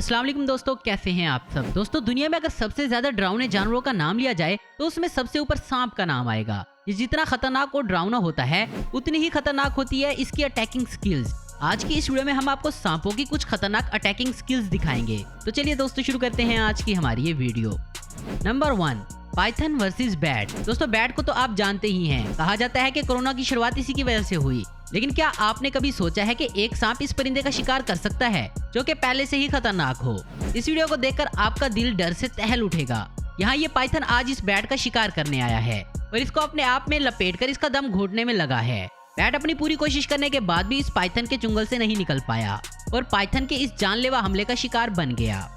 अस्सलाम वालेकुम दोस्तों, कैसे हैं आप सब। दोस्तों दुनिया में अगर सबसे ज्यादा डरावने जानवरों का नाम लिया जाए तो उसमें सबसे ऊपर सांप का नाम आएगा। ये जितना खतरनाक और डरावना होता है उतनी ही खतरनाक होती है इसकी अटैकिंग स्किल्स। आज की इस वीडियो में हम आपको सांपों की कुछ खतरनाक अटैकिंग स्किल्स दिखाएंगे। तो चलिए दोस्तों शुरू करते हैं आज की हमारी ये video. Number 1, Python versus bat. दोस्तों बैट को तो आप जानते ही हैं, कहा जाता है कि कोरोना की शुरुआत इसी की वजह से हुई। लेकिन क्या आपने कभी सोचा है कि एक सांप इस परिंदे का शिकार कर सकता है जो कि पहले से ही खतरनाक हो। इस वीडियो को देखकर आपका दिल डर से दहल उठेगा। यहाँ ये पाइथन आज इस बैट का शिकार करने आया है और इसको अपने आप में लपेटकर इसका दम घोटने में लगा है। बैट अपनी पूरी कोशिश करने के बाद भी इस पाइथन के चुंगल से नहीं निकल पाया और पाइथन के इस जानलेवा हमले का शिकार बन गया।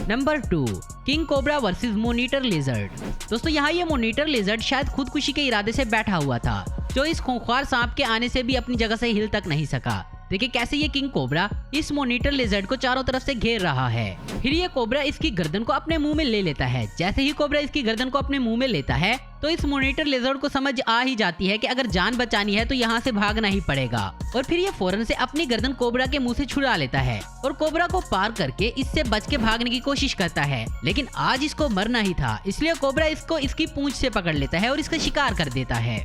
Number 2, king cobra versus monitor lizard. दोस्तों यहाँ ये मोनीटर लिजर्ड शायद खुदकुशी के इरादे से बैठा हुआ था, जो इस खूंखार सांप के आने से भी अपनी जगह से हिल तक नहीं सका। देखिए कैसे ये किंग कोबरा इस मोनीटर लिजर्ड को चारों तरफ से घेर रहा है। फिर ये कोबरा इसकी गर्दन को अपने मुंह में ले लेता है। जैसे ही कोबरा इसकी गर्दन को अपने मुंह में लेता है तो इस मोनीटर लिजर्ड को समझ आ ही जाती है कि अगर जान बचानी है तो यहाँ से भागना ही पड़ेगा। और फिर ये फौरन से अपनी गर्दन कोबरा के मुंह से छुड़ा लेता है और कोबरा को पार करके इससे बच के भागने की कोशिश करता है। लेकिन आज इसको मरना ही था, इसलिए कोबरा इसको इसकी पूंछ से पकड़ लेता है और इसका शिकार कर देता है।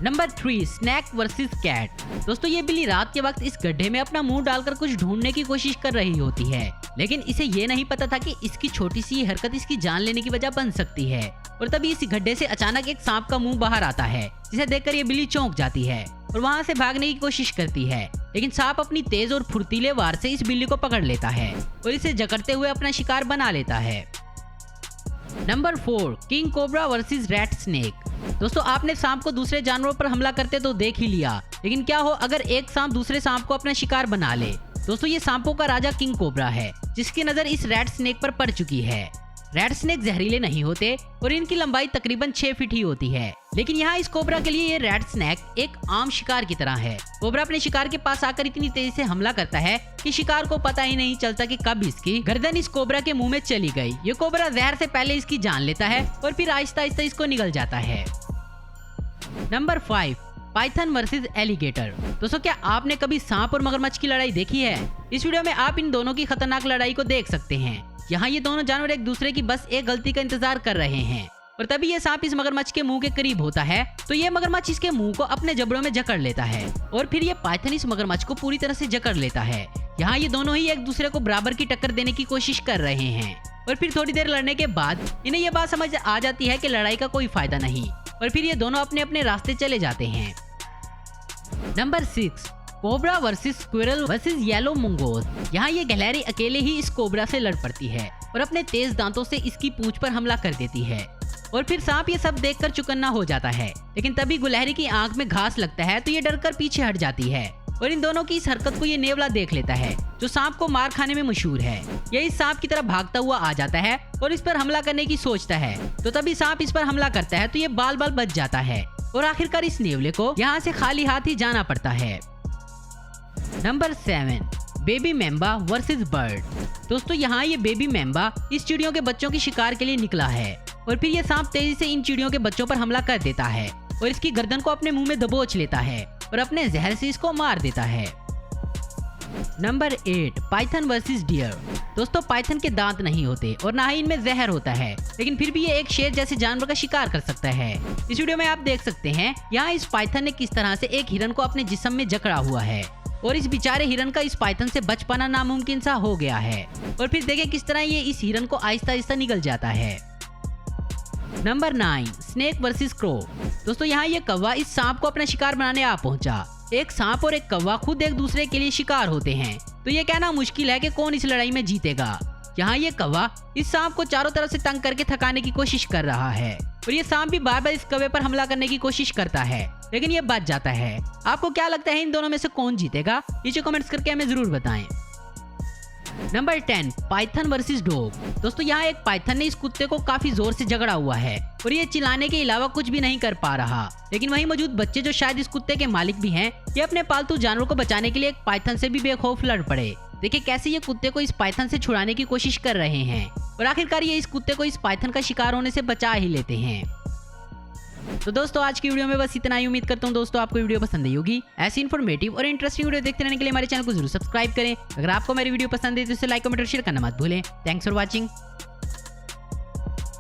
Number 3, snake versus cat. दोस्तों ये बिल्ली रात के वक्त इस गड्ढे में अपना मुंह डालकर कुछ ढूंढने की कोशिश कर रही होती है, लेकिन इसे ये नहीं पता था कि इसकी छोटी सी हरकत इसकी जान लेने की वजह बन सकती है। और तभी इस गड्ढे से अचानक एक सांप का मुंह बाहर आता है, जिसे देखकर ये बिल्ली चौंक जाती है और वहाँ से भागने की कोशिश करती है। लेकिन सांप अपनी तेज और फुर्तीले वार से इस बिल्ली को पकड़ लेता है और इसे जकड़ते हुए अपना शिकार बना लेता है। Number 4, king cobra versus rat snake. दोस्तों आपने सांप को दूसरे जानवरों पर हमला करते तो देख ही लिया, लेकिन क्या हो अगर एक सांप दूसरे सांप को अपना शिकार बना ले। दोस्तों ये सांपों का राजा किंग कोबरा है, जिसकी नजर इस रैट स्नेक पर पड़ चुकी है। रैट स्नेक जहरीले नहीं होते और इनकी लंबाई तकरीबन 6 फीट ही होती है, लेकिन यहाँ इस कोबरा के लिए ये रैट स्नेक एक आम शिकार की तरह है। कोबरा अपने शिकार के पास आकर इतनी तेजी से हमला करता है कि शिकार को पता ही नहीं चलता कि कब इसकी गर्दन इस कोबरा के मुंह में चली गई। ये कोबरा जहर से पहले इसकी जान लेता है और फिर आहिस्ता आहिस्ता इसको निगल जाता है। Number 5, Python versus alligator. दोस्तों क्या आपने कभी सांप और मगरमच्छ की लड़ाई देखी है? इस वीडियो में आप इन दोनों की खतरनाक लड़ाई को देख सकते हैं। यहाँ ये दोनों जानवर एक दूसरे की बस एक गलती का इंतजार कर रहे हैं और तभी ये सांप इस मगरमच्छ के मुंह के करीब होता है तो ये मगरमच्छ इसके मुंह को अपने जबड़ों में जकड़ लेता है और फिर ये पाइथन इस मगरमच्छ को पूरी तरह से जकड़ लेता है। यहाँ ये दोनों ही एक दूसरे को बराबर की टक्कर देने की कोशिश कर रहे हैं और फिर थोड़ी देर लड़ने के बाद इन्हें ये बात समझ आ जाती है कि लड़ाई का कोई फायदा नहीं और फिर ये दोनों अपने अपने रास्ते चले जाते हैं। Number 6, cobra versus squirrel versus yellow mongoose. यहाँ ये गिलहरी अकेले ही इस कोबरा से लड़ पड़ती है और अपने तेज दांतों से इसकी पूंछ पर हमला कर देती है और फिर सांप ये सब देखकर चौकन्ना हो जाता है। लेकिन तभी गिलहरी की आंख में घास लगता है तो ये डरकर पीछे हट जाती है और इन दोनों की इस हरकत को ये नेवला देख लेता है, जो सांप को मार खाने में मशहूर है। ये इस सांप की तरफ भागता हुआ आ जाता है और इस पर हमला करने की सोचता है तो तभी सांप इस पर हमला करता है तो ये बाल बाल बच जाता है और आखिरकार इस नेवले को यहाँ से खाली हाथ ही जाना पड़ता है। Number 7, baby mamba versus bird. दोस्तों यहाँ ये बेबी मेंबा इस चिड़ियों के बच्चों के शिकार के लिए निकला है और फिर ये सांप तेजी से इन चिड़ियों के बच्चों पर हमला कर देता है और इसकी गर्दन को अपने मुंह में दबोच लेता है और अपने जहर से इसको मार देता है। Number 8, python versus deer. दोस्तों पाइथन के दांत नहीं होते और ना ही इनमें जहर होता है, लेकिन फिर भी ये एक शेर जैसे जानवर का शिकार कर सकता है। इस वीडियो में आप देख सकते हैं यहाँ इस पाइथन ने किस तरह से एक हिरन को अपने जिस्म में जकड़ा हुआ है और इस बेचारे हिरन का इस पाइथन से बच पाना नामुमकिन सा हो गया है और फिर देखें किस तरह ये इस हिरन को आहिस्ता आहिस्ता निगल जाता है। Number 9, snake versus crow. दोस्तों यहाँ ये कौवा इस सांप को अपना शिकार बनाने आ पहुंचा। एक सांप और एक कौवा खुद एक दूसरे के लिए शिकार होते हैं तो ये कहना मुश्किल है कि कौन इस लड़ाई में जीतेगा। यहाँ ये कौवा इस सांप को चारों तरफ से तंग करके थकाने की कोशिश कर रहा है और ये सांप भी बार बार इस कौवे पर हमला करने की कोशिश करता है, लेकिन ये बच जाता है। आपको क्या लगता है इन दोनों में से कौन जीतेगा? नीचे कमेंट्स करके हमें जरूर बताएं। Number 10, Python versus dog. दोस्तों यहाँ एक पाइथन ने इस कुत्ते को काफी जोर से झगड़ा हुआ है और ये चिल्लाने के अलावा कुछ भी नहीं कर पा रहा, लेकिन वहीं मौजूद बच्चे जो शायद इस कुत्ते के मालिक भी हैं, ये अपने पालतू जानवर को बचाने के लिए एक पाइथन से भी बेखौफ लड़ पड़े। देखिए कैसे ये कुत्ते को इस पाइथन से छुड़ाने की कोशिश कर रहे हैं और आखिरकार ये इस कुत्ते को इस पाइथन का शिकार होने से बचा ही लेते हैं। तो दोस्तों आज की वीडियो में बस इतना ही। उम्मीद करता हूँ दोस्तों आपको वीडियो पसंद आई होगी। ऐसी इन्फॉर्मेटिव और इंटरेस्टिंग वीडियो देखते रहने के लिए हमारे चैनल को जरूर सब्सक्राइब करें। अगर आपको मेरी वीडियो पसंद है तो इसे लाइक कमेंट और शेयर करना मत भूलें। Thanks for watching.